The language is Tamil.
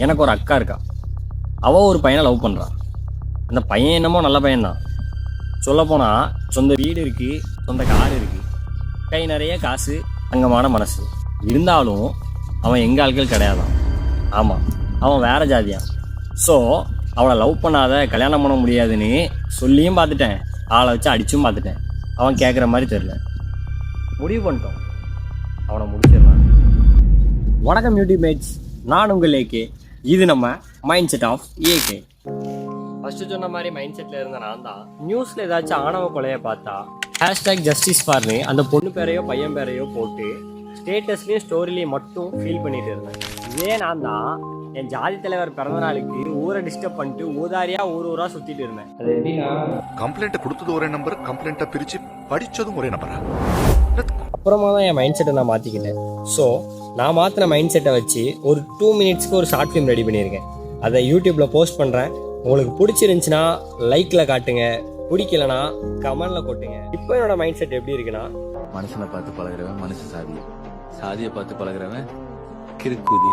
எனக்கு ஒரு அக்கா இருக்கா. அவள் ஒரு பையனை லவ் பண்ணுறான். அந்த பையன் என்னமோ நல்ல பையன்தான். சொல்லப்போனால் சொந்த வீடு இருக்குது, சொந்த கார் இருக்குது, கை நிறைய காசு, தங்கமான மனசு. இருந்தாலும் அவன் எங்கள் ஆட்கள் கிடையாதான். ஆமாம், அவன் வேறு ஜாதியான். ஸோ அவளை லவ் பண்ணாத, கல்யாணம் பண்ண முடியாதுன்னு சொல்லியும் பார்த்துட்டேன், ஆளை வச்சு அடிச்சும் பார்த்துட்டேன். அவன் கேட்குற மாதிரி தெரில. முடிவு பண்ணிட்டோம், அவனை முடிச்சிடலாம். வணக்கம் யூடியூப் மேட்ஸ், நான் உங்கள் ஏகே. இது நம்ம mindset of AK. First சொன்ன மாதிரி மைண்ட் செட்டில் இருந்த நான் தான் நியூஸில் ஏதாச்சும் ஆணவ கொலையை பார்த்தா #ஜஸ்டிஸ் ஃபார்னு அந்த பொண்ணு பேரையோ பையன் பேரையோ போட்டு ஸ்டேட்டஸ்லேயும் ஸ்டோரிலையும் மட்டும் ஃபீல் பண்ணிட்டு இருந்தேன். இதே நான் தான் என் ஜாதி தலைவர் பிறந்த நாளுக்கு ஊரை டிஸ்டர்ப் பண்ணிட்டு ஊதாரியாக ஊராக சுற்றிட்டு இருந்தேன். அது எப்படின்னா, கம்ப்ளைண்ட் கொடுத்தது ஒரே நம்பர், கம்ப்ளைண்ட்டை பிரித்து படித்ததும் ஒரே நம்பரா? அப்புறமா தான் என் மைண்ட் செட்டை நான் மாற்றிக்கிட்டேன். ஸோ நான் மாற்றின மைண்ட் செட்டை வச்சு ஒரு 2 மினிட்ஸ்க்கு ஒரு ஷார்ட் ஃபிலிம் ரெடி பண்ணியிருக்கேன். அதை யூடியூப்பில் போஸ்ட் பண்ணுறேன். உங்களுக்கு பிடிச்சிருந்துச்சின்னா லைக்கில் காட்டுங்க, பிடிக்கலனா கமெண்டில் கொட்டுங்க. இப்போ என்னோட மைண்ட் செட் எப்படி இருக்குன்னா, மனுஷனை பார்த்து பழகிறவன் மனுஷ சாதியை பார்த்து பழகிறவன் கிறுக்குதி.